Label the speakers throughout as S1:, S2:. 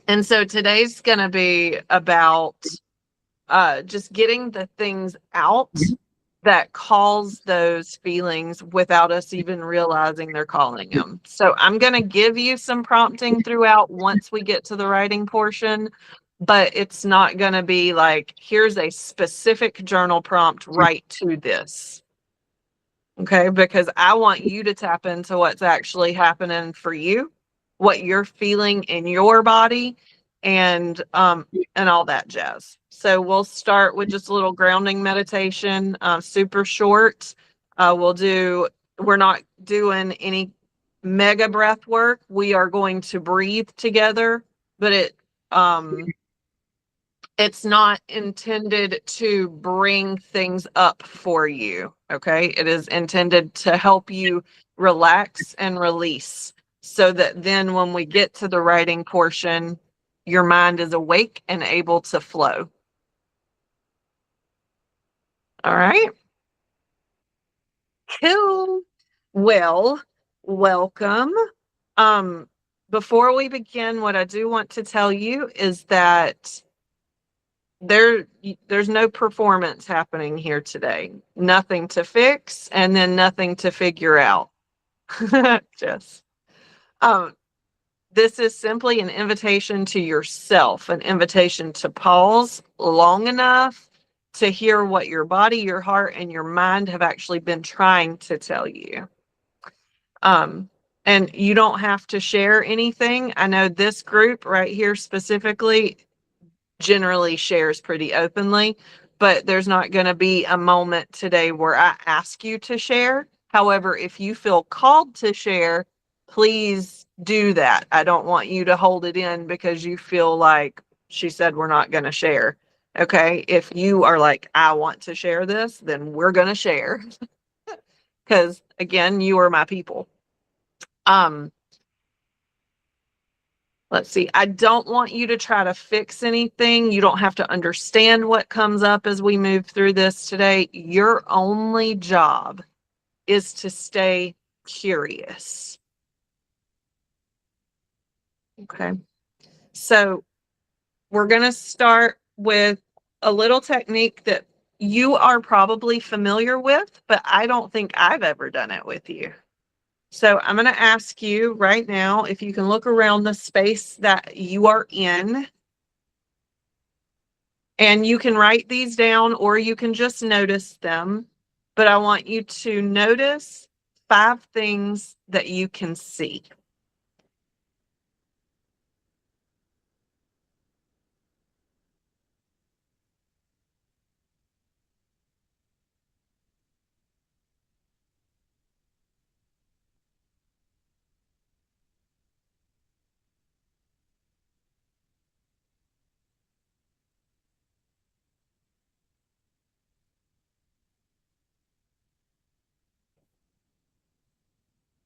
S1: And so today's going to be about just getting the things out that cause those feelings without us even realizing they're calling them. So I'm going to give you some prompting throughout once we get to the writing portion, but it's not going to be like, here's a specific journal prompt, write to this. Okay, because I want you to tap into what's actually happening for you, what you're feeling in your body, and all that jazz. So we'll start with just a little grounding meditation, super short. We're not doing any mega breath work. We are going to breathe together, but it's not intended to bring things up for you. Okay. It is intended to help you relax and release so that then when we get to the writing portion, your mind is awake and able to flow. All right. Cool. Well, welcome. Before we begin, what I do want to tell you is that there's no performance happening here today. Nothing to fix and then nothing to figure out. Just this is simply an invitation to yourself, an invitation to pause long enough to hear what your body, your heart, and your mind have actually been trying to tell you. And you don't have to share anything. I know this group right here specifically generally shares pretty openly, but there's not going to be a moment today where I ask you to share. However, if you feel called to share, please do that. I don't want you to hold it in because you feel like she said we're not going to share. Okay. If you are like, I want to share this, then we're going to share because again, you are my people. Let's see. I don't want you to try to fix anything. You don't have to understand what comes up as we move through this today. Your only job is to stay curious. Okay. So we're going to start with a little technique that you are probably familiar with, but I don't think I've ever done it with you. So I'm going to ask you right now if you can look around the space that you are in. And you can write these down or you can just notice them. But I want you to notice 5 things that you can see.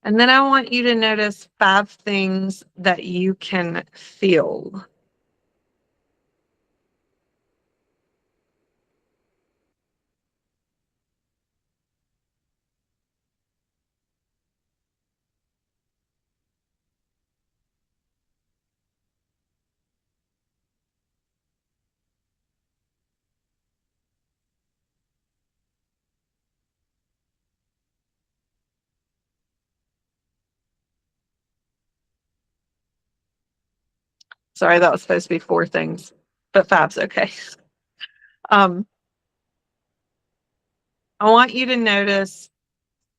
S1: And then I want you to notice 5 things that you can feel. Sorry, that was supposed to be 4 things, but 5's okay. I want you to notice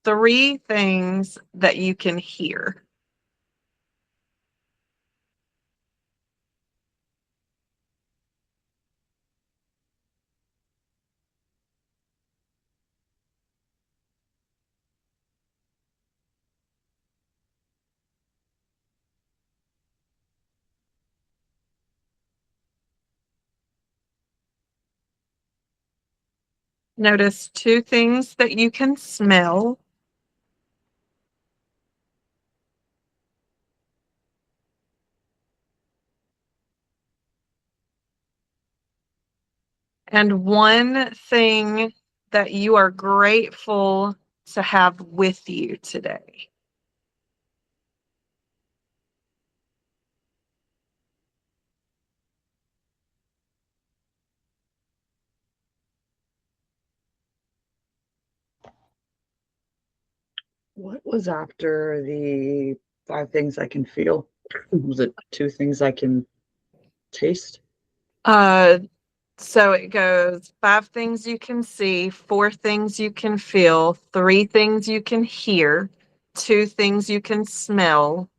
S1: 3 things that you can hear. Notice 2 things that you can smell. And 1 thing that you are grateful to have with you today.
S2: What was after the 5 things I can feel? Was it 2 things I can taste?
S1: Uh, so it goes 5 things you can see, 4 things you can feel, 3 things you can hear, 2 things you can smell,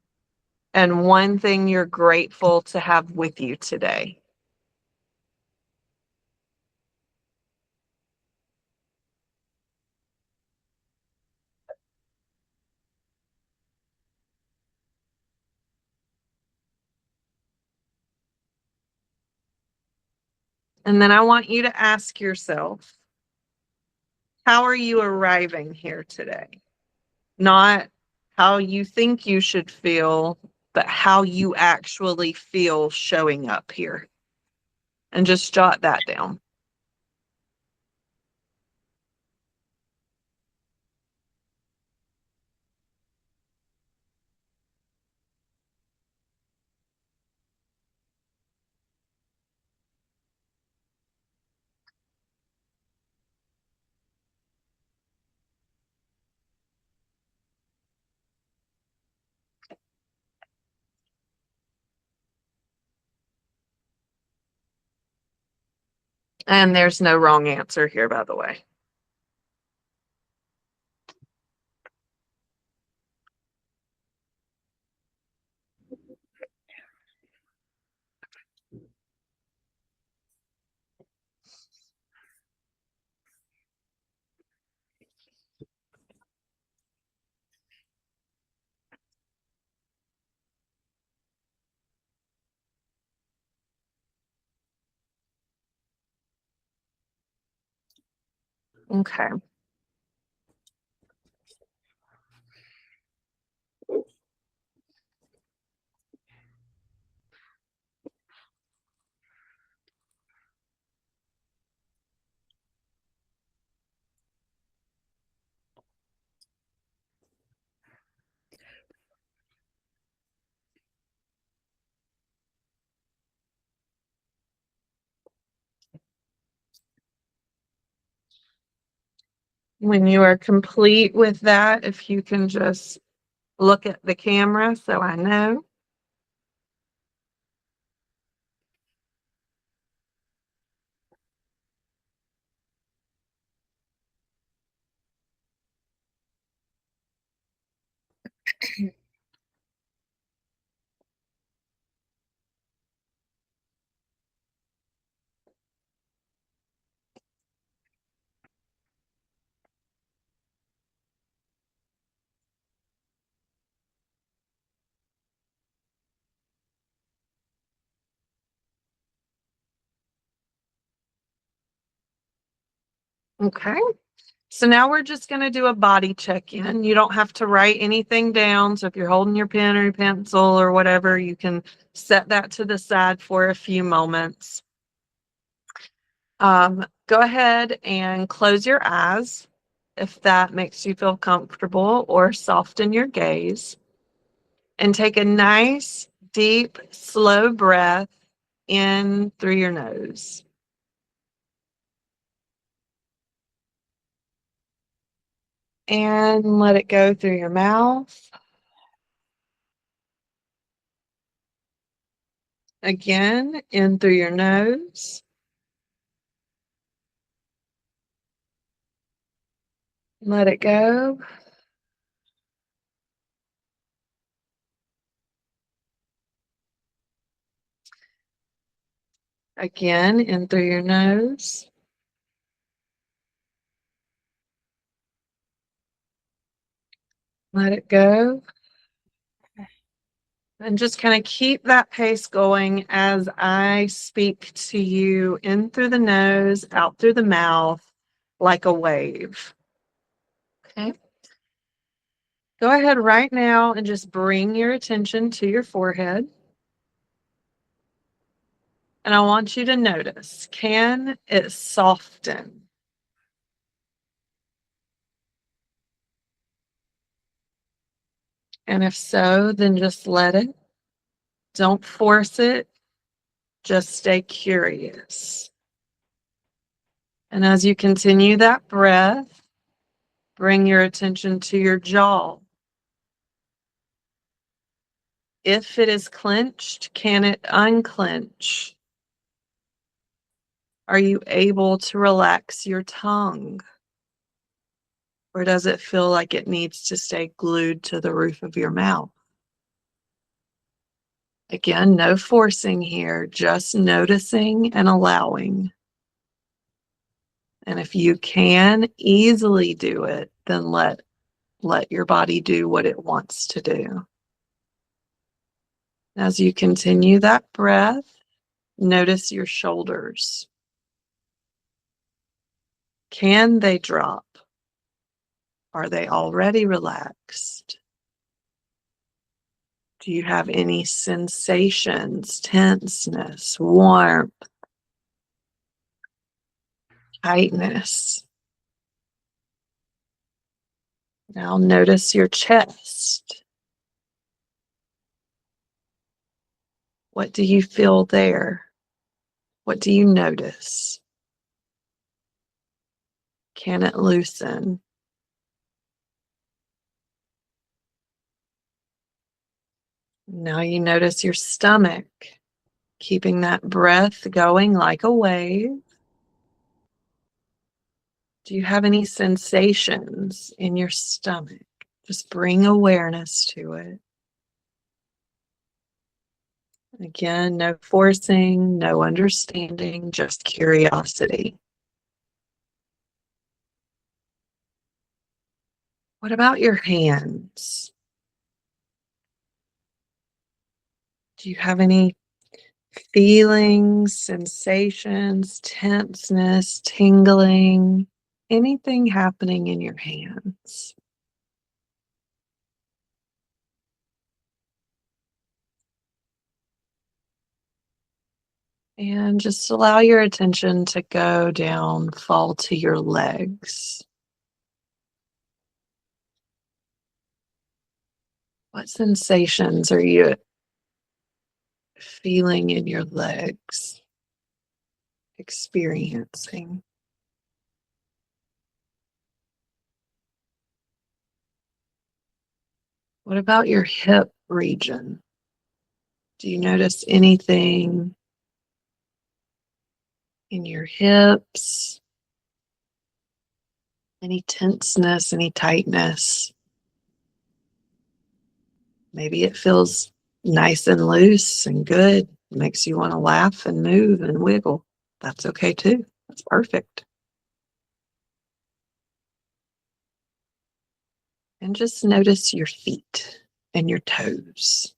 S1: and 1 thing you're grateful to have with you today. And then I want you to ask yourself, how are you arriving here today? Not how you think you should feel, but how you actually feel showing up here. And just jot that down. And there's no wrong answer here, by the way. Okay. When you are complete with that, if you can just look at the camera so I know. Okay. So now we're just going to do a body check-in. You don't have to write anything down. So if you're holding your pen or your pencil or whatever, you can set that to the side for a few moments. Go ahead and close your eyes if that makes you feel comfortable, or soften your gaze. And take a nice, deep, slow breath in through your nose. And let it go through your mouth. Again, in through your nose. Let it go. Again, in through your nose. Let it go. And just kind of keep that pace going as I speak to you in through the nose, out through the mouth, like a wave. Okay. Go ahead right now and just bring your attention to your forehead. And I want you to notice, can it soften? And if so, then just let it. Don't force it. Just stay curious. And as you continue that breath, Bring your attention to your jaw. If it is clenched, can it unclench? Are you able to relax your tongue? Or does it feel like it needs to stay glued to the roof of your mouth? Again, no forcing here, just noticing and allowing. And if you can easily do it, then let your body do what it wants to do. As you continue that breath, notice your shoulders. Can they drop? Are they already relaxed? Do you have any sensations, tenseness, warmth, tightness? Now notice your chest. What do you feel there? What do you notice? Can it loosen? Now you notice your stomach, keeping that breath going like a wave. Do you have any sensations in your stomach? Just bring awareness to it. Again, no forcing, no understanding, just curiosity. What about your hands? Do you have any feelings, sensations, tenseness, tingling, anything happening in your hands? And just allow your attention to go down, fall to your legs. What sensations are you feeling in your legs, experiencing? What about your hip region? Do you notice anything in your hips? Any tenseness, any tightness? Maybe it feels nice and loose and good. Makes you want to laugh and move and wiggle. That's okay too. That's perfect. And just notice your feet and your toes.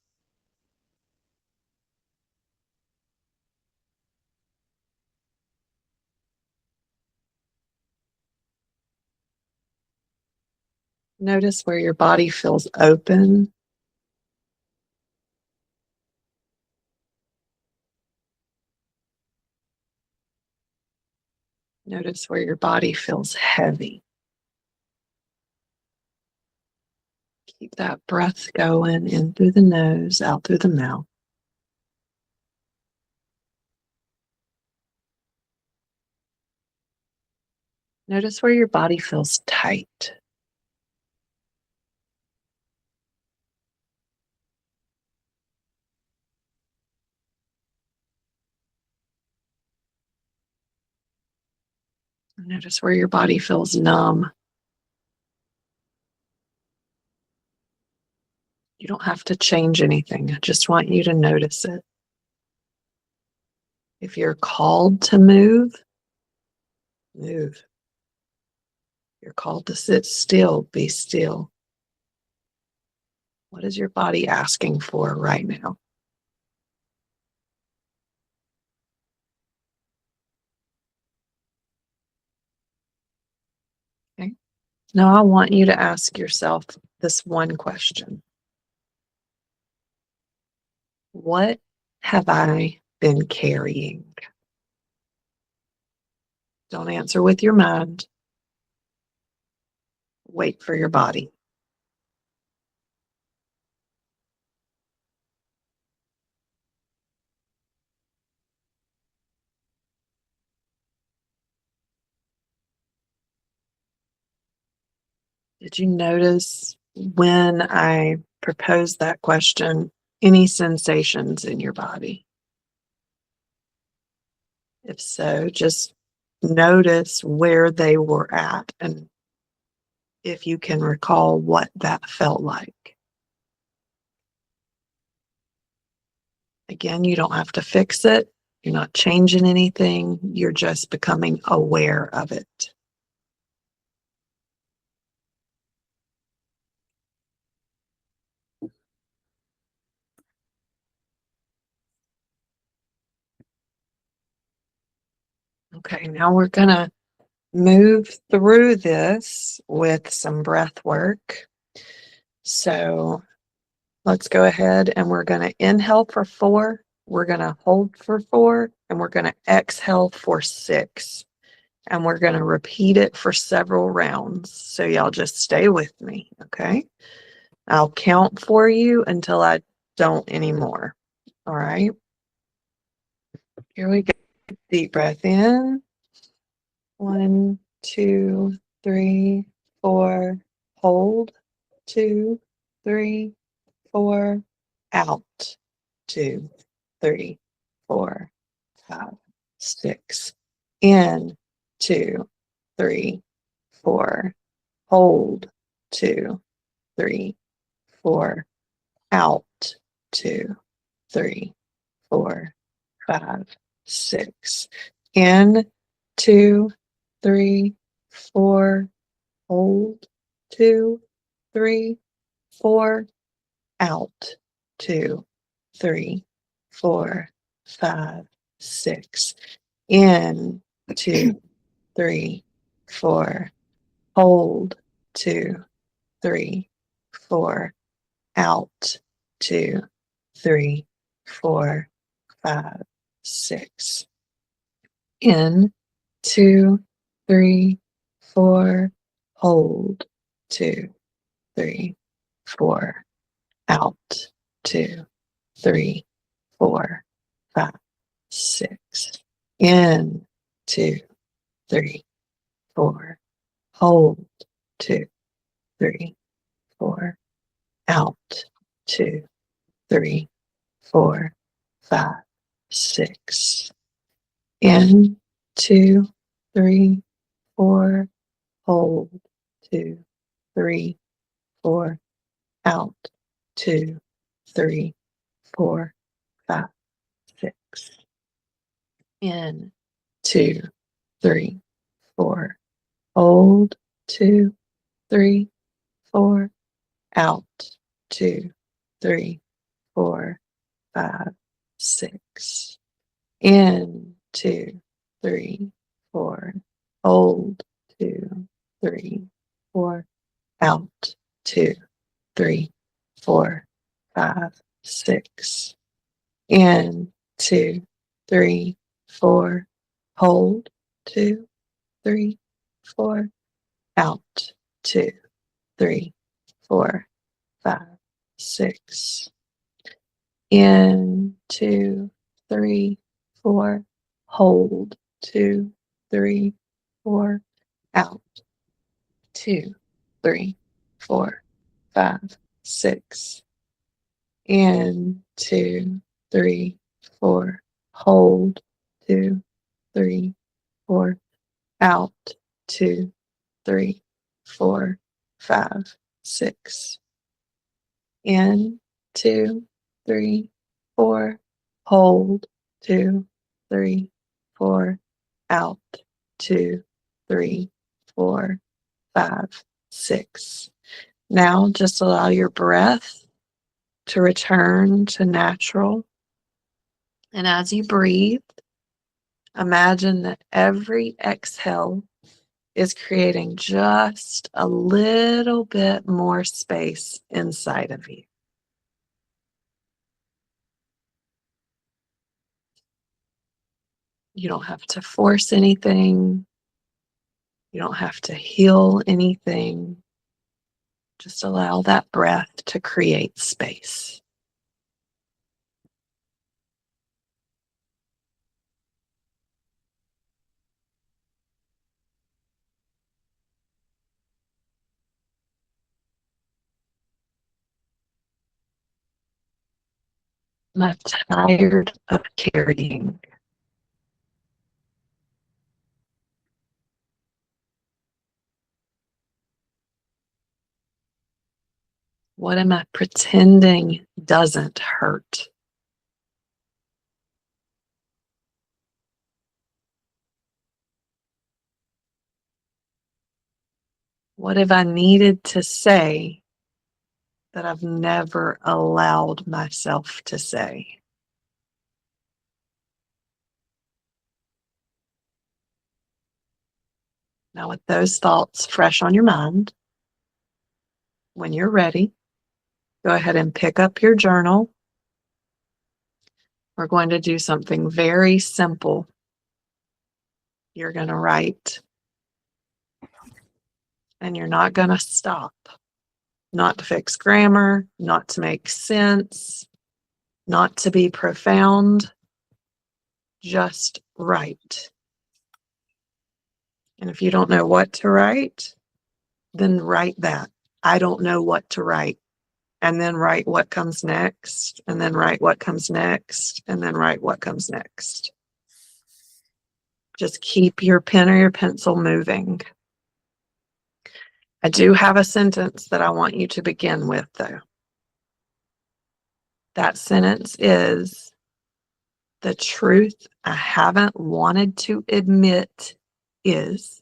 S1: Notice where your body feels open. Notice where your body feels heavy. Keep that breath going in through the nose, out through the mouth. Notice where your body feels tight. Notice where your body feels numb. You don't have to change anything. I just want you to notice it. If you're called to move, move. If you're called to sit still, be still. What is your body asking for right now? Okay. Now I want you to ask yourself this one question. What have I been carrying? Don't answer with your mind. Wait for your body. Did you notice when I proposed that question, any sensations in your body? If so, just notice where they were at and if you can recall what that felt like. Again, you don't have to fix it. You're not changing anything. You're just becoming aware of it. Okay, now we're going to move through this with some breath work. So let's go ahead and we're going to inhale for 4. We're going to hold for 4 and we're going to exhale for 6. And we're going to repeat it for several rounds. So y'all just stay with me, okay? I'll count for you until I don't anymore. All right? Here we go. Deep breath in. 1, 2, 3, 4. Hold. 2, 3, 4. Out. 2, 3, 4, 5, 6. In. 2, 3, 4. Hold. 2, 3, 4. Out. 2, 3, 4, 5, 6. In. 2, 3, 4. Hold. 2, 3, 4. Out. 2, 3, 4, 5, 6. In. 2, 3, 4. Hold. 2, 3, 4. Out. 2, 3, 4, 5, 6. In. 2, 3, 4. Hold. 2, 3, 4. Out. 2, 3, 4, 5, 6. In. 2, 3, 4. Hold. 2, 3, 4. Out. 2, 3, 4, 5, 6. In. 2, 3, 4. Hold. 2, 3, 4. Out. 2, 3, 4, 5, 6. In. 2, 3, 4. Hold. 2, 3, 4. Out. 2, 3, 4, 5, 6. In. 2, 3, 4. Hold. 2, 3, 4. Out. 2, 3, 4, 5, 6. In. 2, 3, 4. Hold. 2, 3, 4. Out. 2, 3, 4, 5, 6. In. 2, 3, 4. Hold. 2, 3, 4. Out. 2, 3, 4, 5, 6. In. 2, 3, 4. Hold. 2, 3, 4. Out. 2, 3, 4, 5, 6. In. 2, 3, 4. Hold. 2, 3, 4. Out. 2, 3, 4, 5, 6. Now just allow your breath to return to natural. And as you breathe, imagine that every exhale is creating just a little bit more space inside of you. You don't have to force anything. You don't have to heal anything. Just allow that breath to create space. am I tired of carrying? What am I pretending doesn't hurt? What have I needed to say that I've never allowed myself to say? Now, with those thoughts fresh on your mind, when you're ready, go ahead and pick up your journal. We're going to do something very simple. You're going to write, and you're not going to stop. Not to fix grammar, not to make sense, not to be profound, just write. And if you don't know what to write, then write that. I don't know what to write. And then write what comes next, and then write what comes next, and then write what comes next. Just keep your pen or your pencil moving. I do have a sentence that I want you to begin with, though. That sentence is, the truth I haven't wanted to admit is.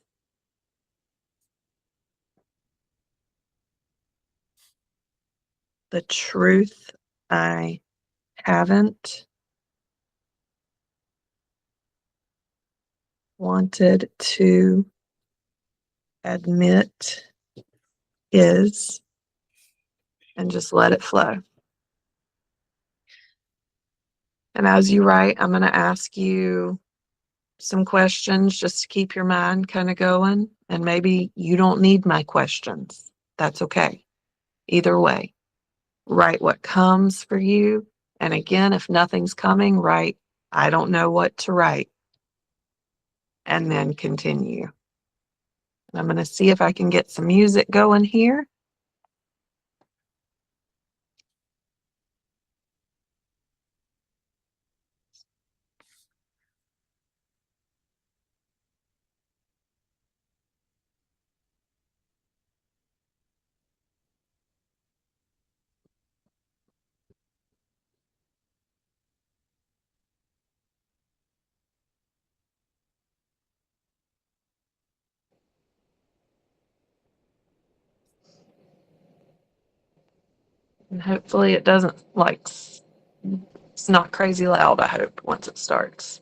S1: The truth I haven't wanted to admit is, and just let it flow. And as you write, I'm going to ask you some questions just to keep your mind kind of going. And maybe you don't need my questions. That's okay. Either way, write what comes for you. And again, if nothing's coming, write, I don't know what to write. And then continue. And I'm going to see if I can get some music going here. And hopefully it doesn't it's not crazy loud, I hope, once it starts.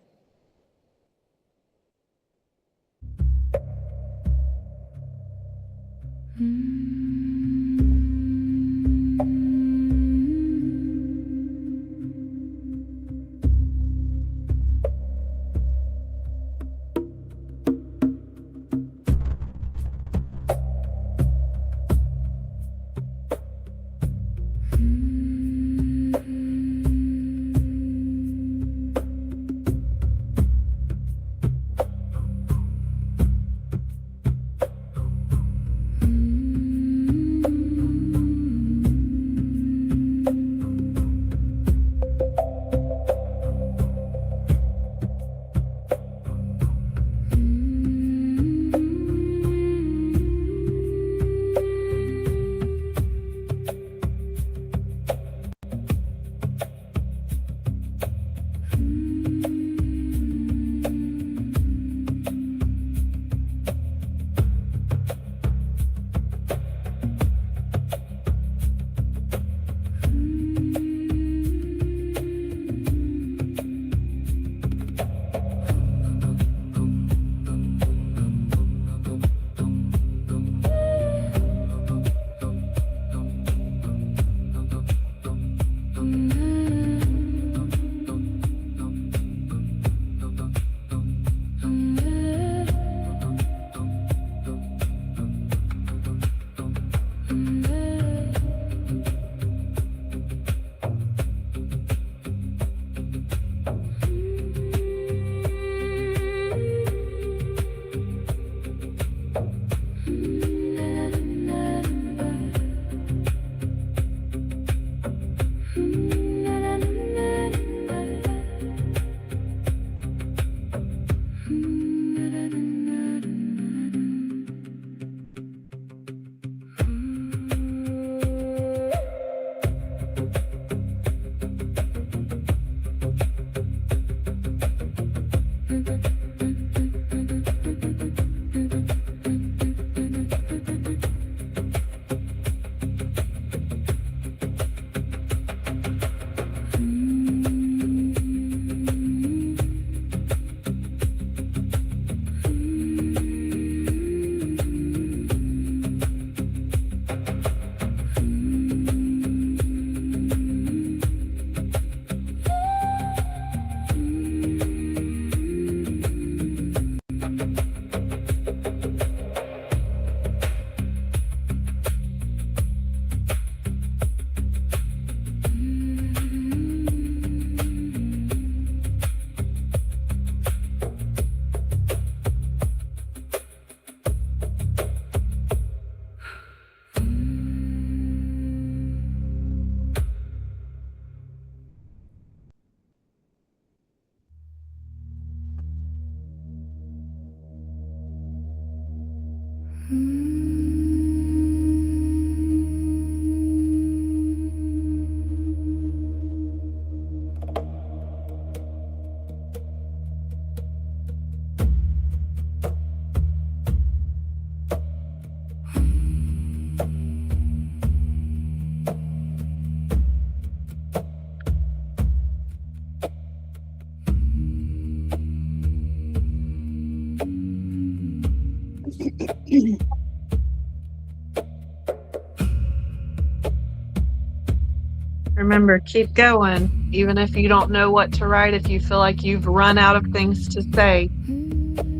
S1: Remember, keep going. Even if you don't know what to write, if you feel like you've run out of things to say,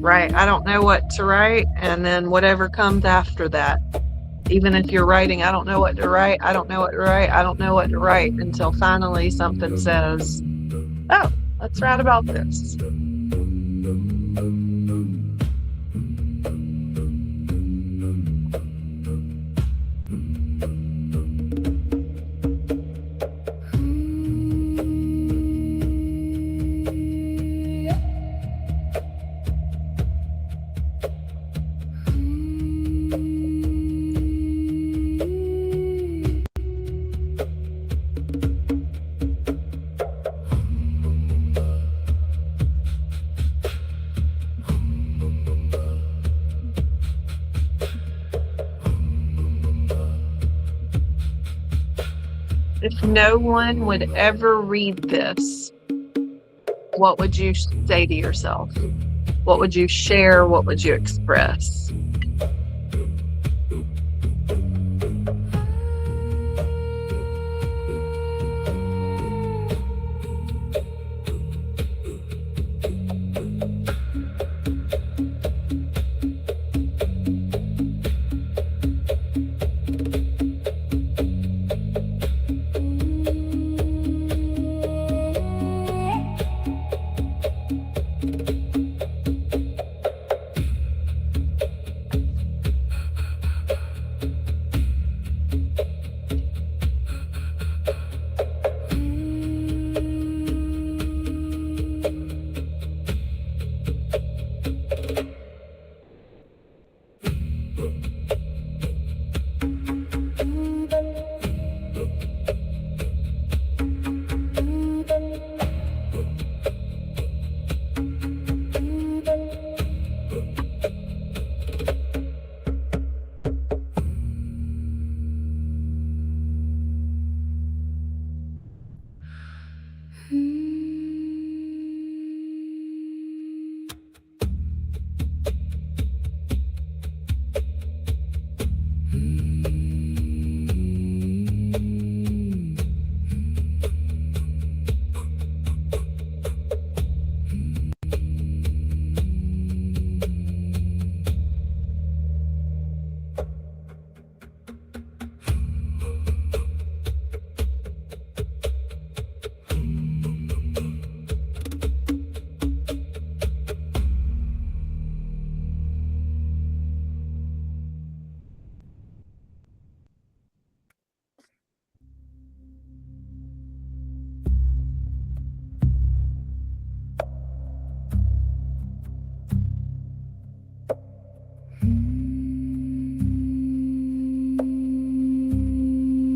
S1: write, I don't know what to write, and then whatever comes after that. Even if you're writing, I don't know what to write, I don't know what to write, I don't know what to write, until finally something says, oh, let's write about this. If no one would ever read this, what would you say to yourself? What would you share? What would you express?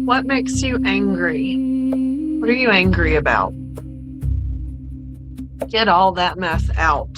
S1: What makes you angry? What are you angry about? Get all that mess out.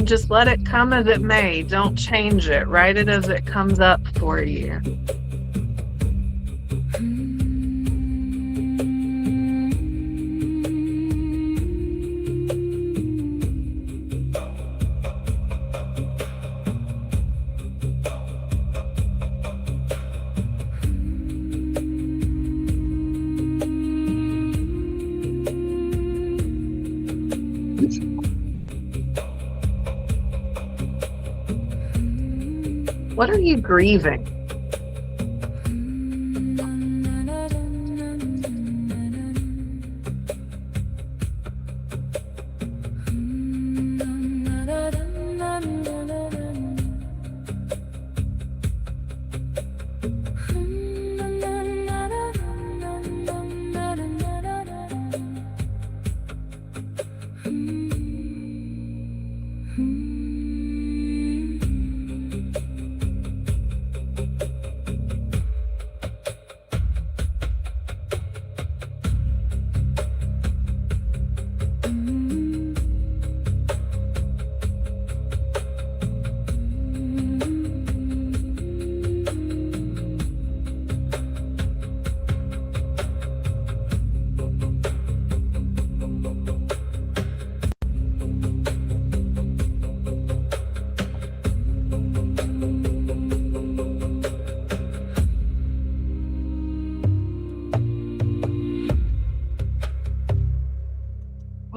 S1: just let it come as it may. Don't change it. Write it as it comes up for you. What are you grieving?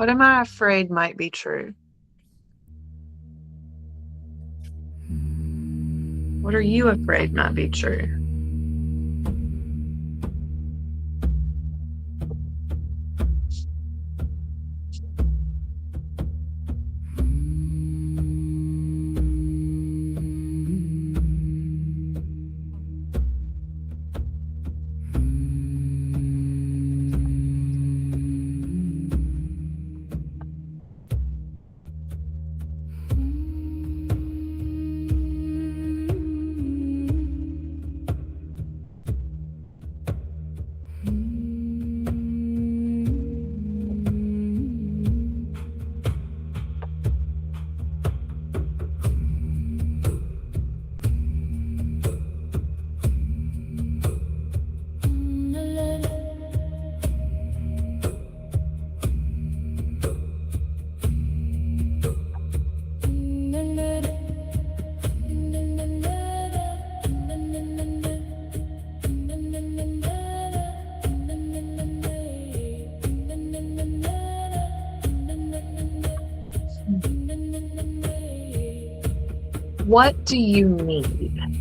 S1: What am I afraid might be true? What are you afraid might be true? What do you need?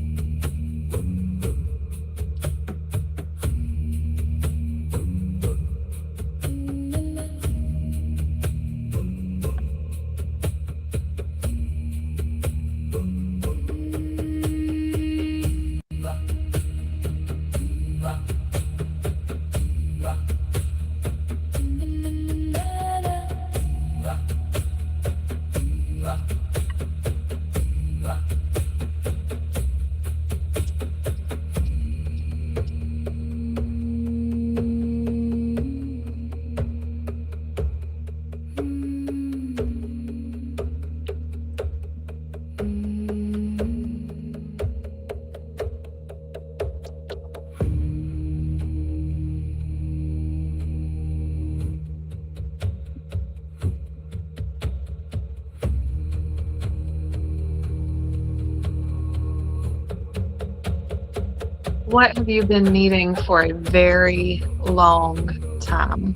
S1: What have you been needing for a very long time?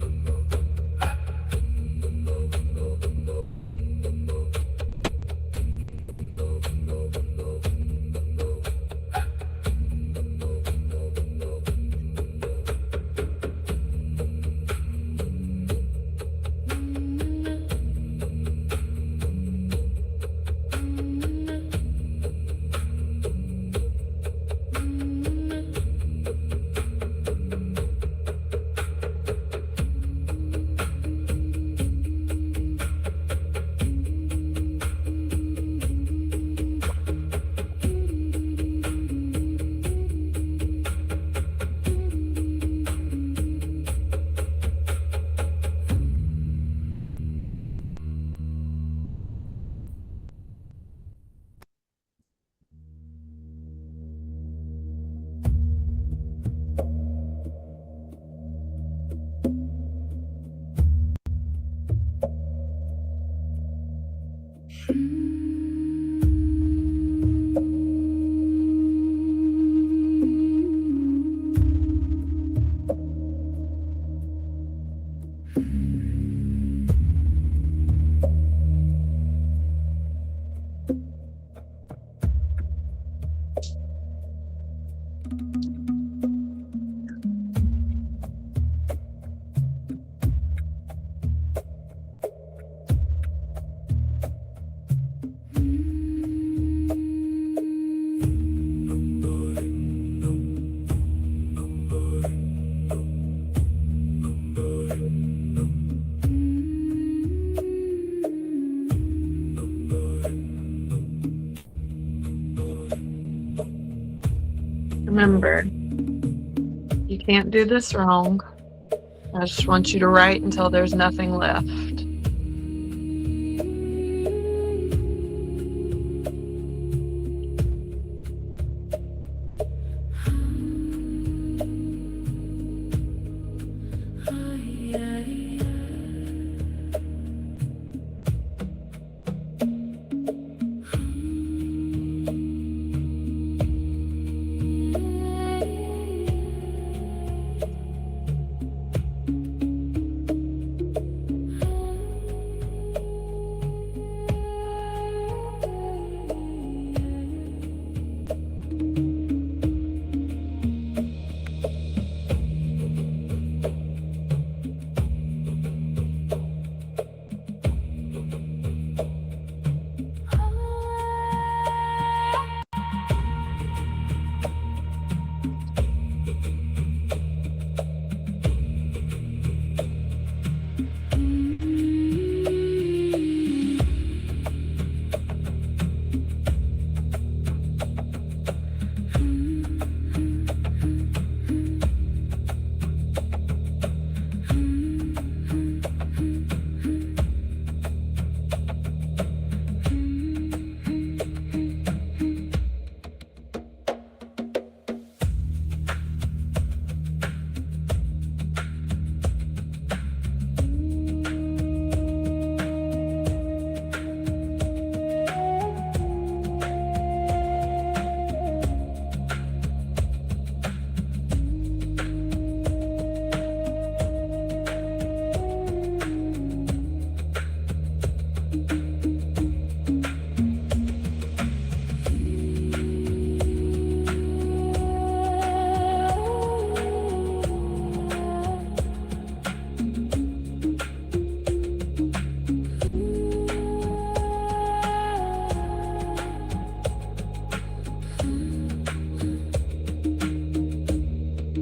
S1: Remember, you can't do this wrong. I just want you to write until there's nothing left.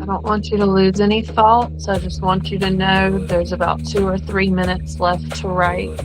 S1: I don't want you to lose any thoughts. I just want you to know there's about 2 or 3 minutes left to write.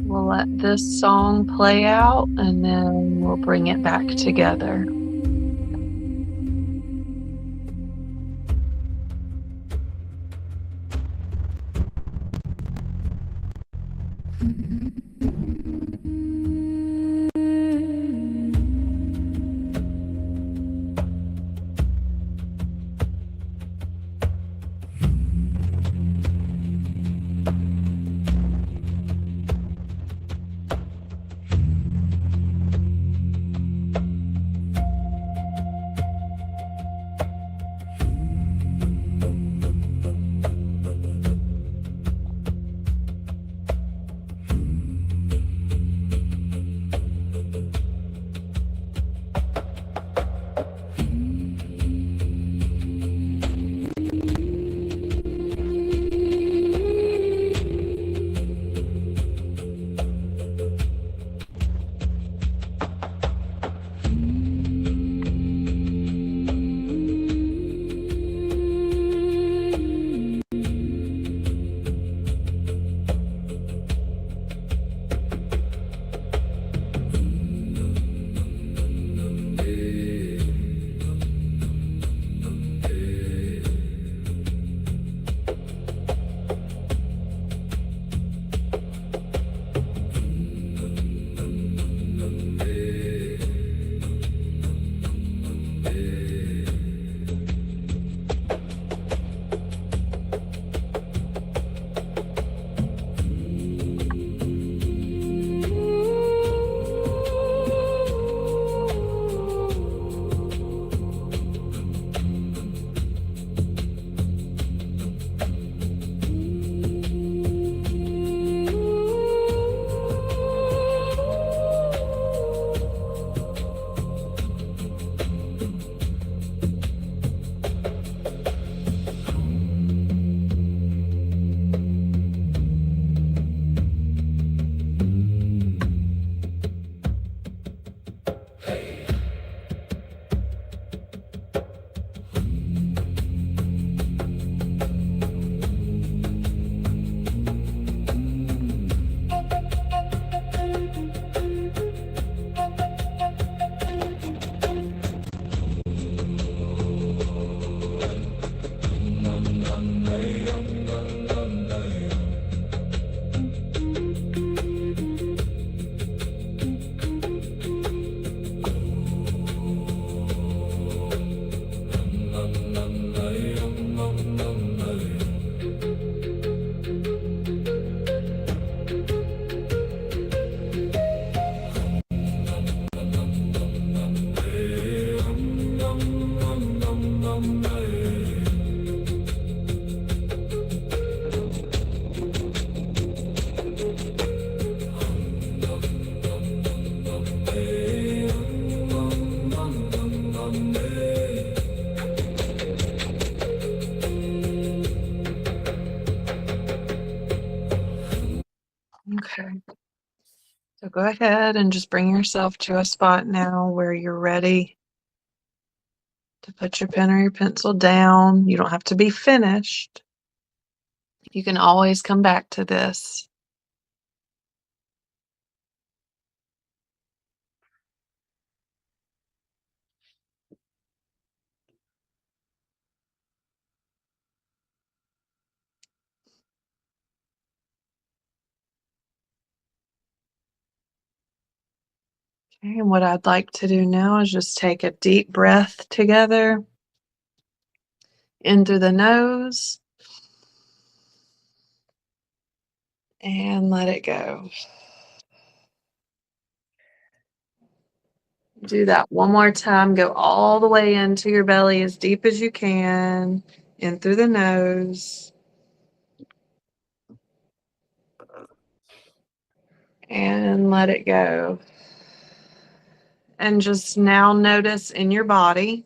S1: We'll let this song play out and then we'll bring it back together. Okay. So go ahead and just bring yourself to a spot now where you're ready to put your pen or your pencil down. You don't have to be finished. You can always come back to this. Okay, and what I'd like to do now is just take a deep breath together in through the nose and let it go. Do that one more time. Go all the way into your belly as deep as you can, in through the nose. And let it go. And just now notice in your body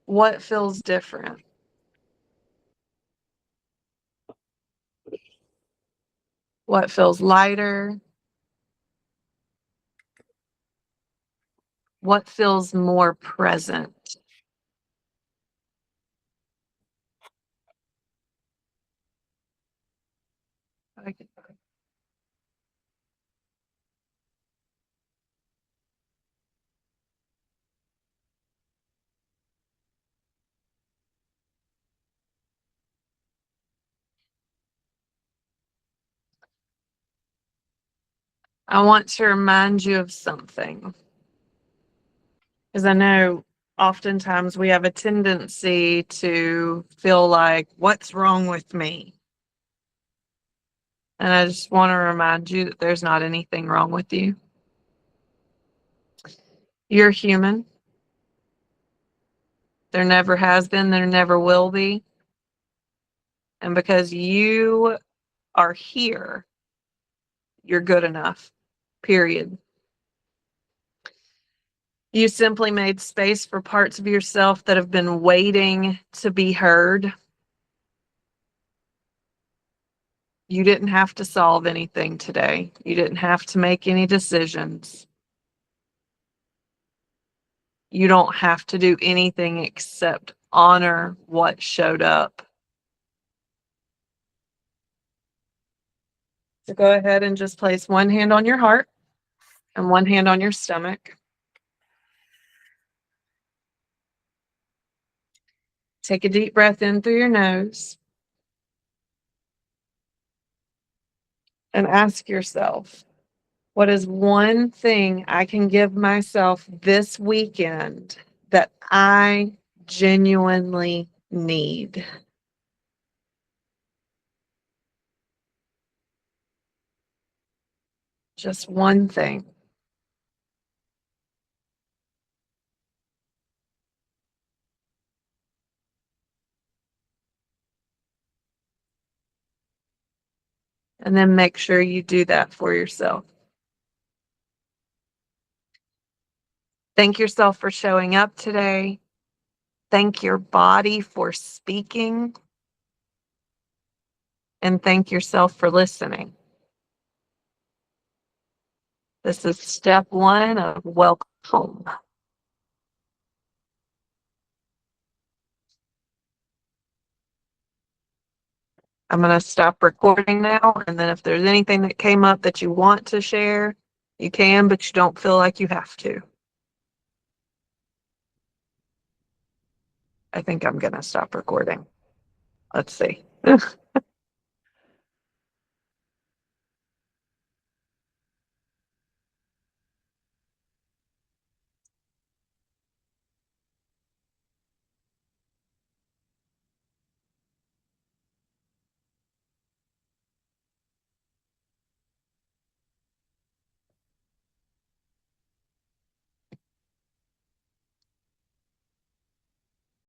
S1: what feels different. What feels lighter? What feels more present? Okay. I want to remind you of something, because I know oftentimes we have a tendency to feel like, what's wrong with me? And I just want to remind you that there's not anything wrong with you. You're human. There never has been, there never will be. And because you are here, you're good enough, period. You simply made space for parts of yourself that have been waiting to be heard. You didn't have to solve anything today. You didn't have to make any decisions. You don't have to do anything except honor what showed up. So go ahead and just place one hand on your heart and one hand on your stomach. Take a deep breath in through your nose and ask yourself, what is one thing I can give myself this weekend that I genuinely need? Just one thing. And then make sure you do that for yourself. Thank yourself for showing up today. Thank your body for speaking. And thank yourself for listening. This is step one of welcome home. I'm going to stop recording now. And then if there's anything that came up that you want to share, you can, but you don't feel like you have to. I think I'm going to stop recording. Let's see.